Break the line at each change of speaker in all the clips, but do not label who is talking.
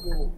go.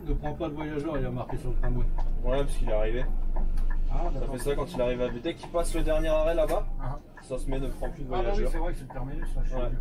Ne prends pas de voyageur, il a marqué sur le tramway.
Ouais, parce qu'il est arrivé.
Ah,
Ça fait ça quand il arrive à vue. Dès qu'il passe le dernier arrêt là-bas,
ah.
ça se met ne prend plus de
Ah bah oui,
voyageurs.
c'est vrai que c'est le terminus là, je suis
Ouais.
vieux.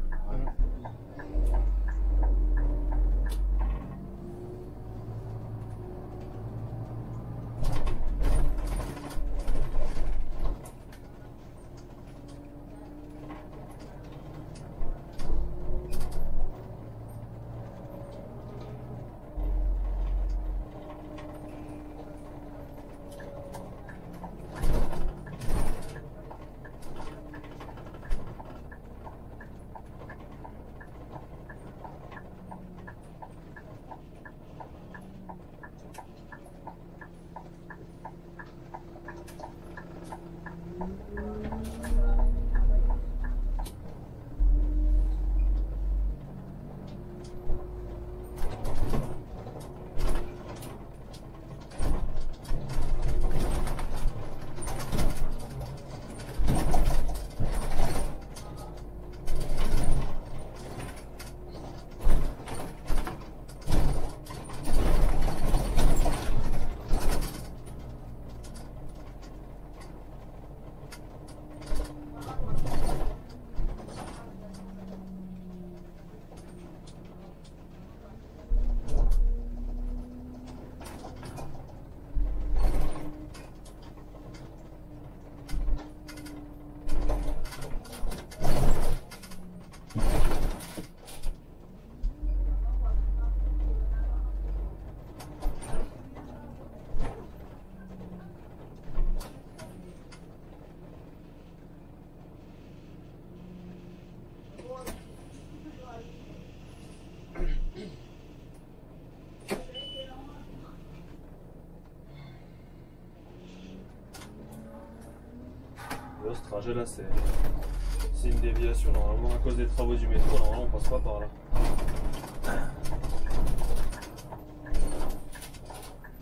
Ce trajet là, c'est une déviation. Normalement, à cause des travaux du métro, normalement, on passe pas par là.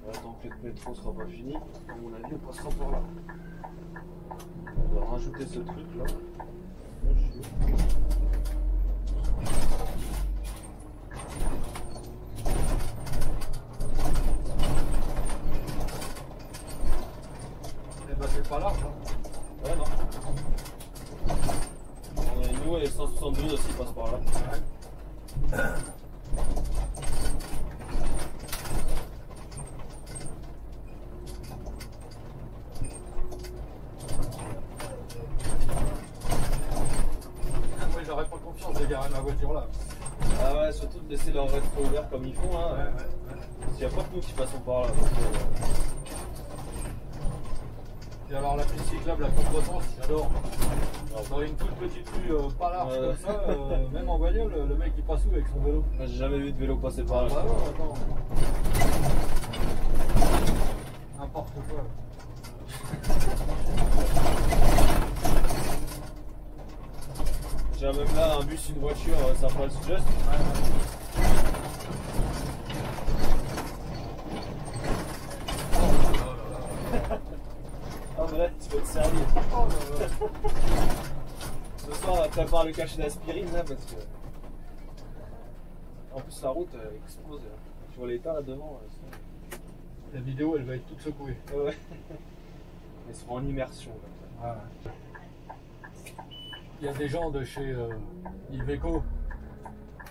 Ouais, tant que le métro sera pas fini, à mon avis, on passera par là. On va rajouter ce truc là.
Eh ben c'est pas large, hein.
Ouais, non. Nous et 172 aussi passent par là.
Moi j'aurais pas confiance de garer ma voiture là.
Ah ouais, surtout de laisser leur rétro ouvert comme ils font là. Parce qu'il n'y a pas que nous qui passons par là. Donc,
Et alors la piste cyclable à contresens, j'adore. Dans une toute petite rue pas large comme ça, même en bagnole, le mec il passe où avec son vélo?
J'ai jamais vu de vélo passer par là.
Ah bah non, attends. N'importe quoi.
J'ai même là un bus, une voiture, ça passe juste. En vrai, tu vas te servir. Ce soir, prépare le cachet d'aspirine là parce que. En plus, la route explose. Tu vois l'état là devant.
La vidéo elle va être toute secouée.
Ouais. Ils seront en immersion. Là.
Ouais. Il y a des gens de chez Iveco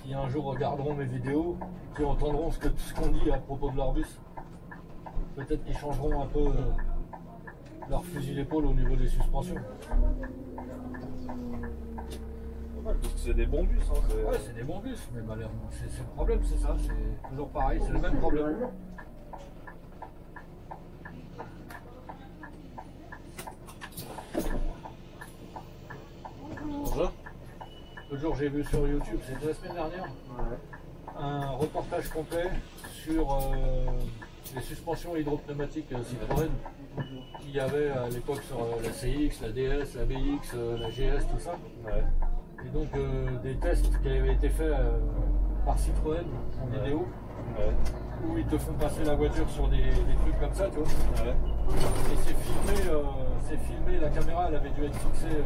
qui un jour regarderont mes vidéos, qui entendront ce qu'on dit à propos de leur bus. Peut-être qu'ils changeront un peu leur fusil d'épaule au niveau des suspensions.
Parce que c'est des bons bus. Hein,
Ouais, c'est des bons bus, mais malheureusement, c'est le problème, c'est ça, c'est toujours pareil, c'est le même problème. jour j'ai vu sur YouTube, c'était la semaine dernière, un reportage complet sur les suspensions hydropneumatiques Citroën qu'il y avait à l'époque sur la CX, la DS, la BX, la GS, tout ça.
Ouais.
Et donc des tests qui avaient été faits par Citroën en vidéo, où ils te font passer la voiture sur des trucs comme ça, tu vois. Et c'est filmé, la caméra elle avait dû être fixée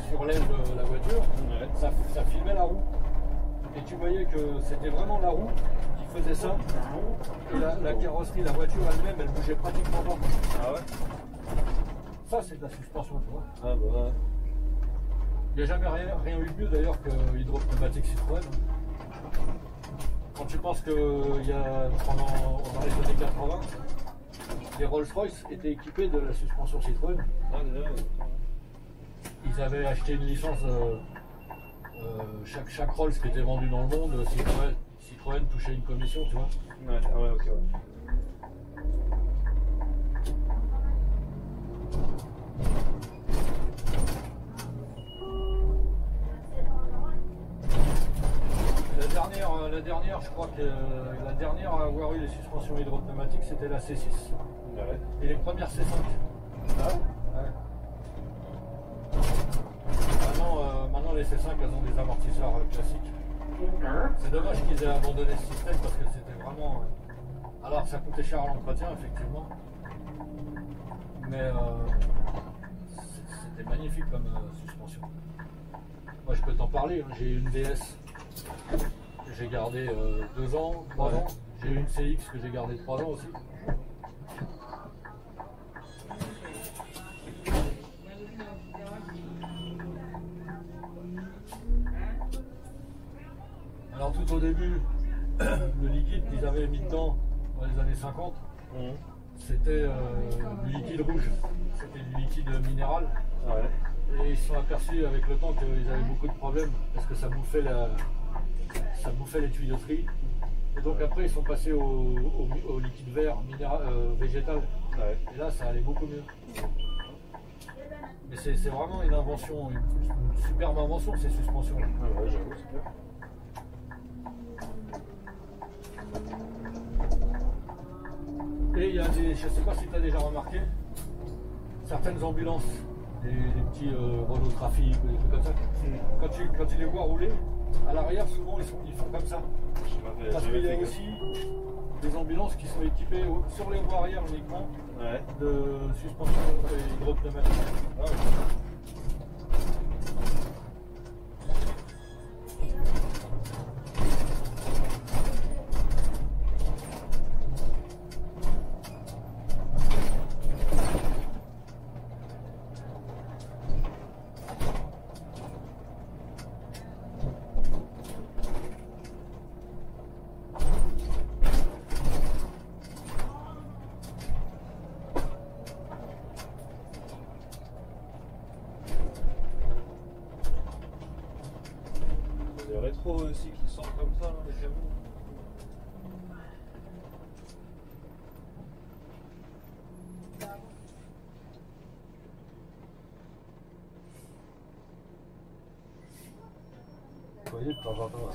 sur l'aile de la voiture, ça filmait la roue. Et tu voyais que c'était vraiment la roue qui faisait ça. Et la carrosserie, la voiture elle-même, elle bougeait pratiquement pas.
Ah ouais.
Ça c'est de la suspension, tu vois.
Ah bah ouais.
Il n'y a jamais rien eu de mieux d'ailleurs que hydropneumatique Citroën. Quand tu penses que dans les années 80, les Rolls-Royce étaient équipés de la suspension Citroën.
Ah, déjà,
Ils avaient acheté une licence, chaque Rolls qui était vendu dans le monde, Citroën touchait une commission, tu vois.
Ouais, ah ouais, ok, ouais.
La dernière, je crois que la dernière à avoir eu les suspensions hydropneumatiques, c'était la C6.
Ouais.
Et les premières C5.
Ah
Ouais. Maintenant, les C5, elles ont des amortisseurs classiques. C'est dommage qu'ils aient abandonné ce système parce que c'était vraiment... alors, ça coûtait cher à l'entretien, effectivement. Mais c'était magnifique comme suspension. Moi, je peux t'en parler. Hein. J'ai eu une DS que j'ai gardée 2 ans, 3 ans. J'ai eu une CX que j'ai gardée 3 ans aussi. Alors tout au début, le liquide qu'ils avaient mis dedans dans les années 50, c'était du liquide rouge, c'était du liquide minéral.
Ouais.
Et ils se sont aperçus avec le temps qu'ils avaient beaucoup de problèmes parce que ça bouffait les tuyauteries. Et donc après ils sont passés au liquide vert végétal.
Ouais.
Et là ça allait beaucoup mieux. Mais c'est vraiment une invention, une superbe invention ces suspensions.
Ah ouais, j'avoue, c'est bien.
Et il y a des, je ne sais pas si tu as déjà remarqué, certaines ambulances, des petits Renault Trafic ou des trucs comme ça, quand tu les vois rouler, à l'arrière souvent ils font comme ça. Parce qu'il y a aussi des ambulances qui sont équipées sur les voies arrière uniquement de suspension hydropneumatique.
Ah ouais. Les rétros aussi qui sortent comme ça, là, les camions.
Vous voyez de temps en temps.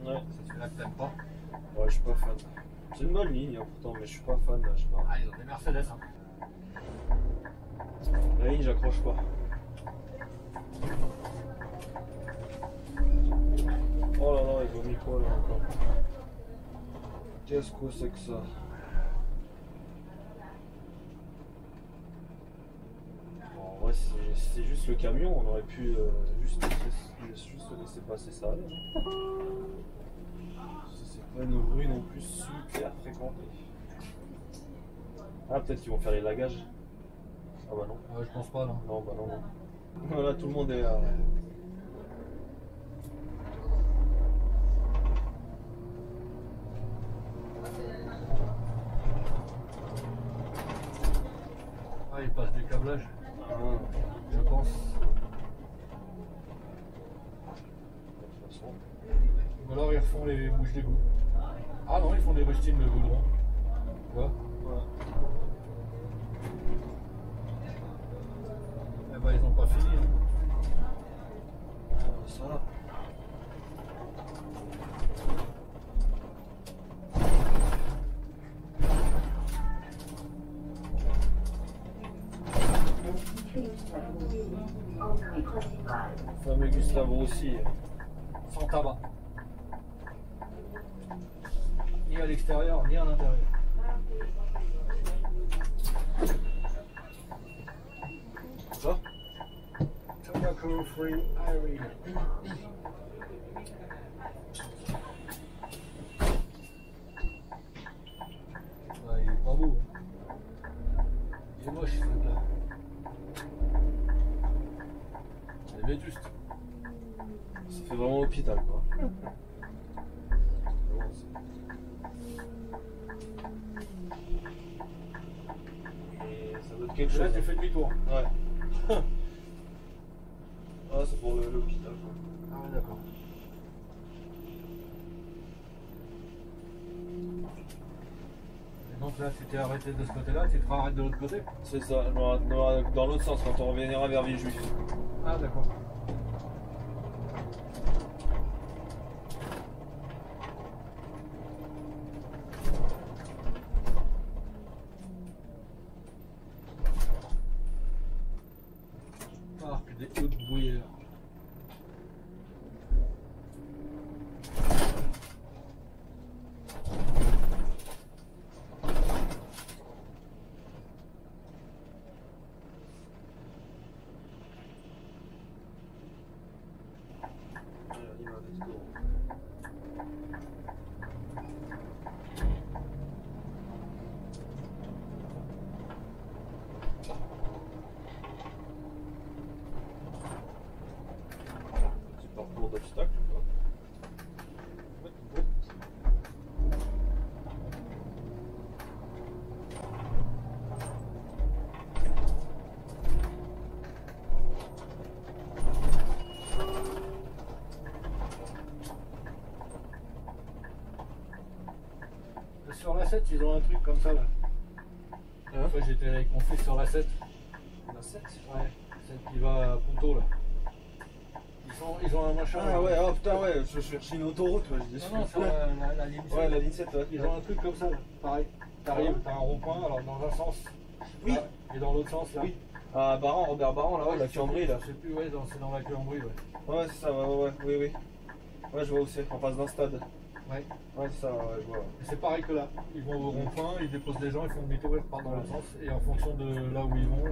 Ouais.
C'est celui-là que t'aimes pas.
Ouais, je suis pas fan. C'est une bonne ligne hein, pourtant, mais je suis pas fan là, je sais pas.
Ah, ils ont des Mercedes. Hein.
La ligne, j'accroche pas. Oh là là, quoi là encore? Qu'est-ce que c'est que ça? Bon, en vrai, si c'est juste le camion, on aurait pu juste laisser passer ça. C'est pas une rue non plus super fréquentée. Ah, peut-être qu'ils vont faire les lagages. Ah bah non.
Je pense pas, non.
Non, bah non, non. Voilà, tout le monde est là.
Ah, il passe du câblage,
Ah,
je pense.
de toute façon.
Ou alors ils refont les bouches d'égout. Ah non, ils font des rustines de goudron. Tu vois?
Ouais.
Eh ben, ils ont pas fini. Hein.
Ça. Fameux Gustavo aussi.
Sans tabac. Ni à l'extérieur, ni à l'intérieur.
Ça?
Tobacco free area. Il est pas beau. Il est moche ce truc-là. C'est vétuste.
Ça fait vraiment hôpital quoi. Et ça doit être quelque
Là,
chose.
tu fais demi-tour.
Ouais. Ah, c'est pour l'hôpital quoi.
Ah ouais, d'accord. Et donc là, tu t'es arrêté de ce côté-là, tu te arrêtes de l'autre côté?
C'est ça, je m'arrête dans l'autre sens quand on reviendra vers Villejuif.
Ah d'accord. Parc des Hautes Bruyères.
Petit parcours d'obstacles quoi.
Sur la 7, ils ont un truc comme ça là.
Hein?
Une fois j'étais avec mon fils sur la 7.
La 7?
Ouais, celle qui va à Ponto là. Ils ont un machin.
Ah ouais, oh putain ouais, je cherchais une autoroute ouais, je dis.
Non, non, sur la ligne 7.
Ouais, la ligne 7 ouais.
Ils ont un truc comme ça là. Pareil. T'arrives, t'as un rond-point, alors dans un sens.
Oui.
Là, et dans l'autre sens là.
Oui. Ah Baran, Robert Baran là, ouais, la Cuambrie là.
Je sais plus, ouais, c'est dans la Cuambrie, ouais.
Ouais, c'est ça, ouais, oui, oui. Ouais, je vois où c'est, en face d'un stade.
Ouais.
Ouais, c'est ça, ouais, je vois.
Et c'est pareil que là. Ils vont au rond-point, ils déposent des gens, ils font demi-tour, ils repartent dans l'autre sens. Et en fonction de là où ils vont,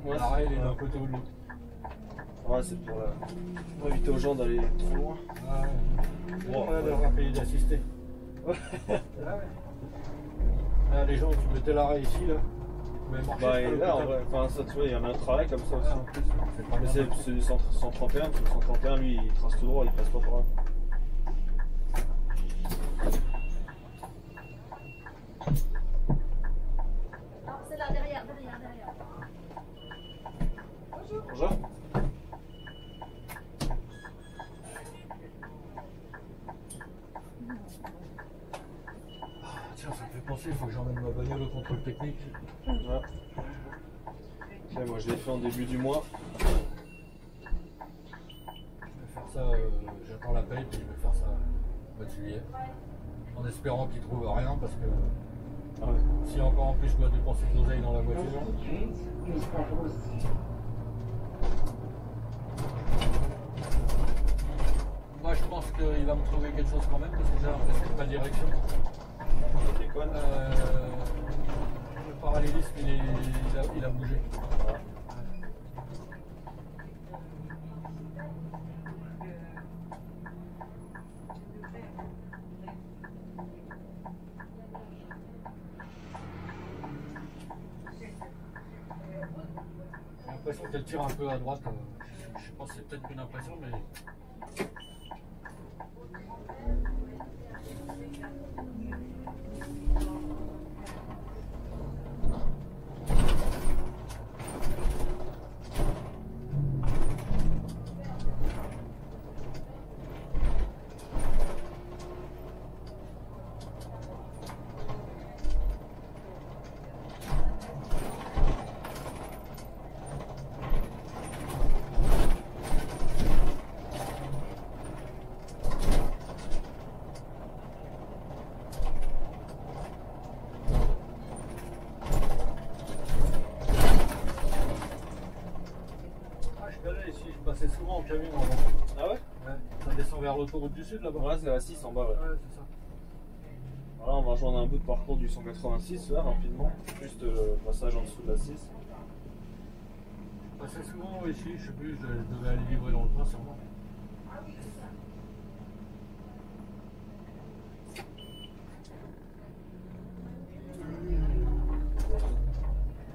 Ouais,
l'arrêt il est
ouais.
d'un côté ou de l'autre.
Ouais, c'est pour éviter aux gens d'aller trop loin.
Ouais.
Bon,
On a d'avoir payé d'assister.
Ouais.
Ah ouais. Là, les gens, tu mettais l'arrêt ici, là. Ils pouvaient marcher.
Bah,
jusqu'à
et là, en
l'hôpital.
vrai, enfin, ça, tu vois, il y en a un travail comme ça
Ah,
aussi.
en plus, c'est pas
Mais
bien.
c'est du 131, parce que le 131, lui, il trace tout droit, il passe pas par là.
Non, c'est là, derrière.
Bonjour.
Tiens, ça me fait penser, il faut que j'emmène ma bagnole au contrôle technique.
Ouais. Ok, moi, je l'ai fait en début du mois.
Je vais faire ça, j'attends la paye, puis je vais faire ça au mois de juillet. En espérant qu'ils trouvent rien, parce que
Ah ouais.
si encore en plus je dois dépenser de l'oseille dans la voiture. Moi je pense qu'il va me trouver quelque chose quand même parce que j'ai l'impression que ma direction.
Ça déconne.
Le parallélisme il a bougé.
Voilà.
J'ai l'impression qu'elle tire un peu à droite. Je pense que c'est peut-être une impression, mais. Je passais souvent en camion avant.
Ah ouais?
Ouais, ça descend vers l'autoroute du sud là-bas.
Ouais, c'est la 6 en bas, ouais.
Ouais, c'est ça.
Voilà, on va rejoindre un bout de parcours du 186 là, rapidement. Juste le passage en dessous de la 6.
Je passais souvent ici, je sais plus, je devais aller livrer dans le train sûrement.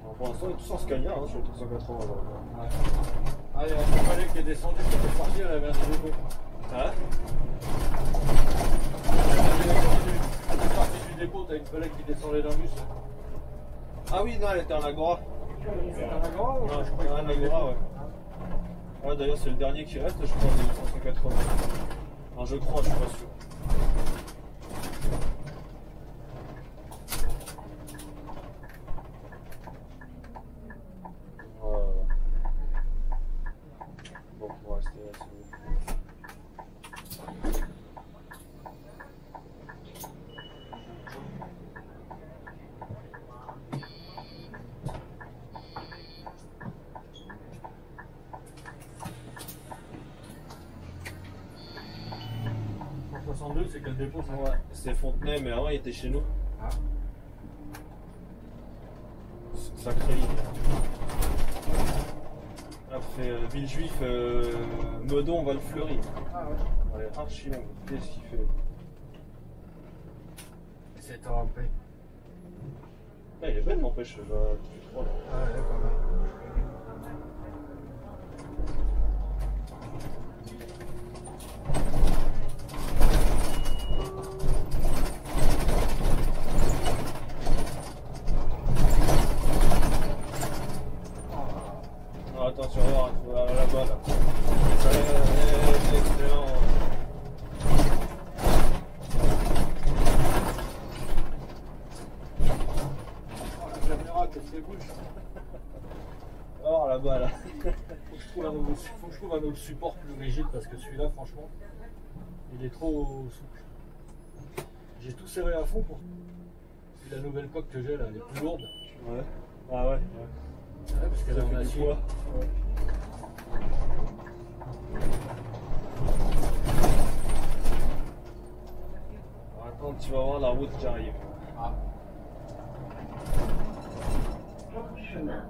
Alors, pour l'instant, on est tous en Scania hein, sur le 380. Là.
Ouais. Ah, il y a un collègue qui est descendu, qui était parti, elle avait un dépôt.
Ah ouais?
Elle est partie du dépôt, t'as une collègue qui descendait d'un bus.
Ah oui, non, elle était en Agora.
C'est un Agora ou
Non, je crois qu'elle est en Agora, ouais. Ouais, d'ailleurs, c'est le dernier qui reste, je crois, de 180. Non, je crois, je suis pas sûr. Bon, on va rester là, c'est bon.
C'est quel dépôt ça?
Ouais, c'est Fontenay, mais avant il était chez nous.
Ah.
Sacré ligne. Après Villejuif, Meudon, Val-Fleury.
Ah ouais.
Ouais, archi long. Qu'est-ce qu'il fait?
C'est un P.
Ah, il est belle, n'empêche. Là,
Ah ouais, pas mal.
Ah, attention, là-bas, là. C'est excellent.
Oh, la caméra, qu'est-ce qu'elle bouge?
Oh, là-bas, là.
Faut que je trouve un autre support plus rigide parce que celui-là, franchement, il est trop souple. J'ai tout serré à fond pour. Et la nouvelle coque que j'ai là, elle est plus lourde.
Ouais. Ah ouais, ouais.
Ouais, parce qu'elle
Ça
a
fait
un
du
acier.
poids. Ouais. Alors, attends, tu vas voir la route qui arrive.
Ah.
chemin.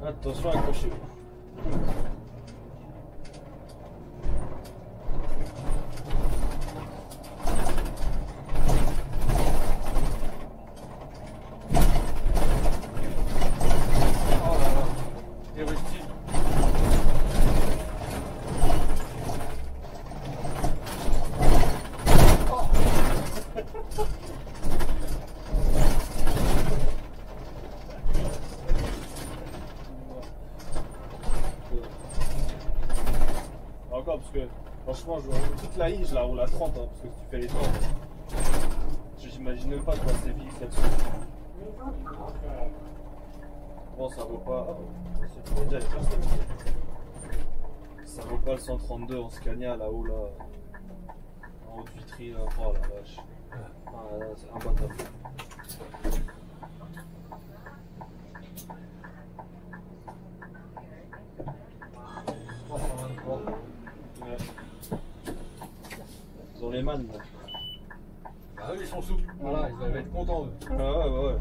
Attention, accrochez-vous.
Oh là là, des rustiques.
franchement, toute la ligne, je la roule à 30, hein, parce que tu fais les temps. J'imagine même pas de passer vite là-dessus.
Maison du Grand Air.
Bon, ça vaut pas. C'est déjà les personnes. Ça vaut pas le 132 en Scania là-haut, là. En haute vitrine, là. Oh la vache. Ah, là, c'est imbattable. Ouais. Ils ont les mannes là.
Bah eux ils sont souples, voilà, ils doivent être contents eux.
Ouais.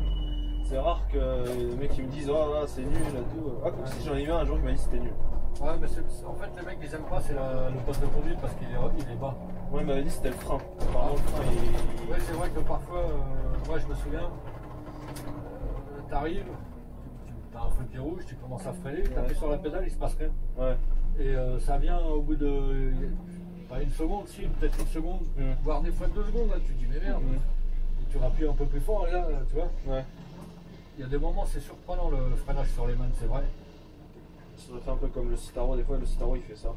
C'est rare que les mecs ils me disent oh là c'est nul et tout. Ah comme si j'en ai eu un jour qui m'a dit c'était nul.
Ouais mais en fait les mecs ils aiment pas c'est le poste de conduite parce qu'il est bas.
Ouais il m'avait dit c'était le frein. Apparemment le frein il...
Ouais c'est vrai que parfois, moi je me souviens, t'arrives, t'as un feu qui rouge, tu commences à freiner, t'appuies sur la pédale, il se passe rien.
Ouais.
Et ça vient au bout de, pas une seconde, si, peut-être une seconde, voire des fois 2 secondes, là tu te dis mais merde. Et tu rappuies un peu plus fort et là, tu vois.
Ouais.
Il y a des moments, c'est surprenant le freinage sur les mannes, c'est vrai.
Ça doit faire un peu comme le Citaro, des fois le Citaro il fait ça.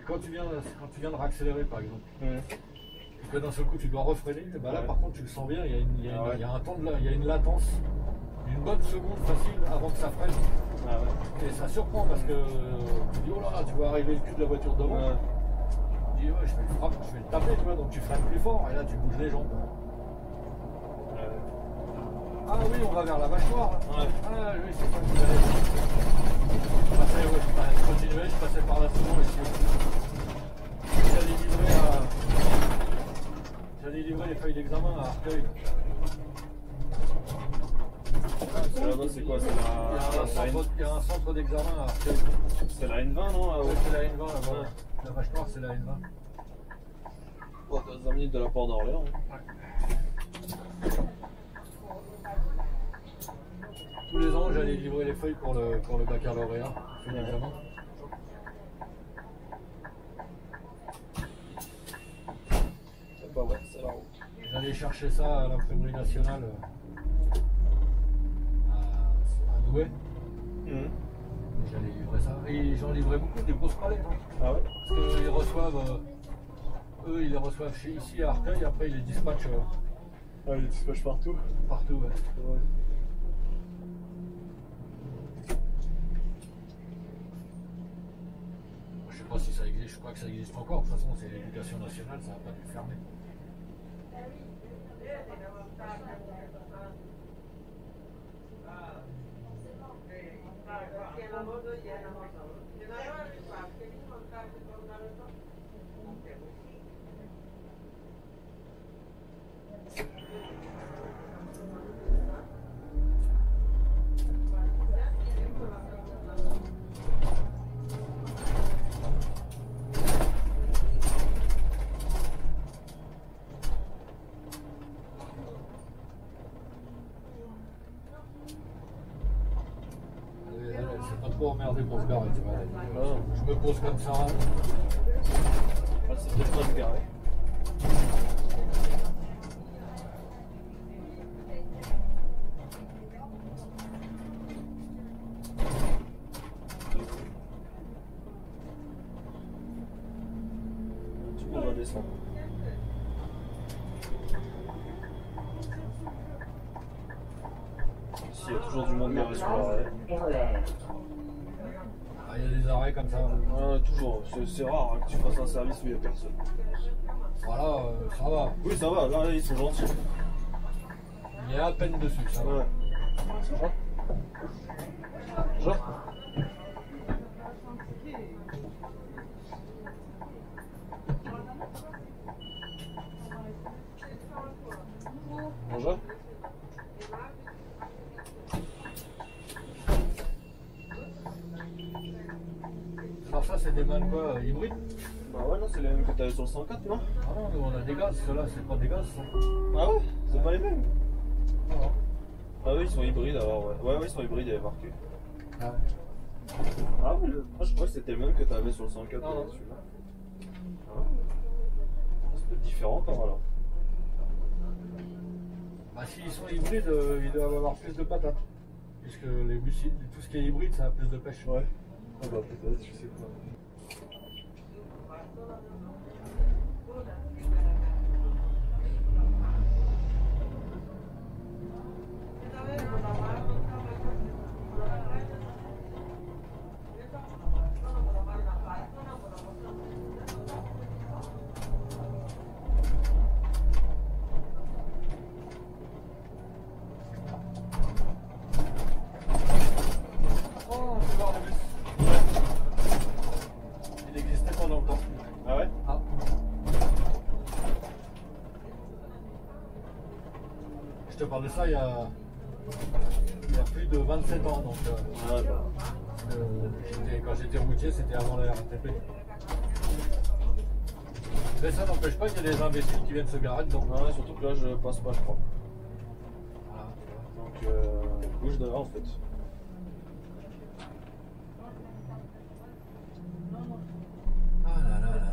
Et quand tu viens de réaccélérer par exemple, et que d'un seul coup tu dois refreiner, et ben là par contre tu le sens bien, il y a un temps il y a une latence, une bonne seconde facile avant que ça freine.
Ah ouais.
Et ça surprend parce que tu dis oh là là, tu vois arriver le cul de la voiture devant.
Ouais.
Tu dis ouais je vais le frapper, je vais le taper, tu vois, donc tu freines plus fort et là tu bouges les jambes. Ah oui, on va vers la mâchoire.
Ouais.
Ah oui, c'est ça que je allais. Je continuais, je passais par là souvent ici. J'allais livrer les feuilles d'examen à Arcueil.
Là-bas c'est quoi?
Il y a un centre d'examen à Arcueil.
C'est la N20 non là?
Ouais, c'est la N20 là-bas. La mâchoire c'est la N20.
Bon, t'as 20 minutes de la Porte d'Orléans.
Tous les ans, j'allais livrer les feuilles pour le baccalauréat. Évidemment.
Bah ouais, c'est là-haut.
J'allais chercher ça à l'imprimerie nationale à Douai. J'allais livrer ça. Et j'en livrais beaucoup, des grosses palettes.
Ah ouais?
Parce qu'ils reçoivent, eux, ils les reçoivent ici à Arcueil, après ils les dispatchent
Ah, ils les dispatchent partout?
partout. Ouais.
Ouais.
Je sais pas si ça existe, je crois que ça existe encore. De toute façon, c'est l'éducation nationale, ça n'a pas dû fermer. C'est pas trop emmerdé pour se garer, tu vois. Je me pose comme ça.
Ah, c'est peut-être pas se garer. Du coup, on va descendre. Ici, il y a toujours du monde garé sur l'arrêt.
Ah, il y a des arrêts comme ça.
Ouais, toujours. C'est rare hein, que tu fasses un service où il n'y a personne.
Voilà, ça va.
Oui, ça va. Là, ils sont gentils.
Il y a à peine dessus, ça va.
Ouais. Jean Bonjour.
Alors ça, c'est des mannes quoi, hybrides?
Bah ouais, non, c'est les mêmes que t'avais sur le 104, non?
Ah non, nous on a des gaz, ceux-là, c'est pas des gaz, ça.
Ah ouais? C'est pas les mêmes?
Non.
Ah oui, ils sont hybrides alors, ouais. Ouais, ils sont hybrides, il y avait marqué.
Ah.
Ah ouais, moi je crois que c'était le même que t'avais sur le 104,
Non, non.
celui-là. Ah ouais. C'est peut-être différent quand alors.
Bah s'ils sont hybrides, ils doivent avoir plus de patates. Puisque tout ce qui est hybride, ça a plus de pêche.
Ouais. Ah bah peut-être, je sais pas.
te parle de ça il y a plus de 27 ans. Donc,
Ouais, bah.
quand j'étais routier, c'était avant la RATP. Mais ça n'empêche pas qu'il y a des imbéciles qui viennent se garer dedans.
Ouais, surtout que là, je passe pas, je crois.
Voilà.
Donc, bouge de là en fait.
Ah là là là là là.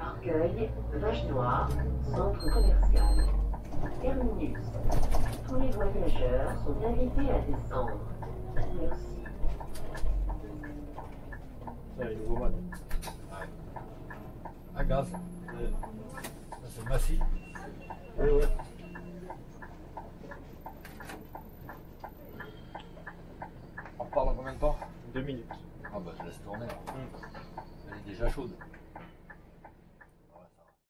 Arcueil, Vache Noire, centre commercial. Terminus. Tous les voyageurs sont invités à descendre. Merci.
Ça, il est nouveau man.
À gaz.
Ouais.
Ça, c'est massif.
Ouais, ouais.
On reparle en combien de temps?
2 minutes.
Ah bah je laisse tourner. Elle est déjà chaude.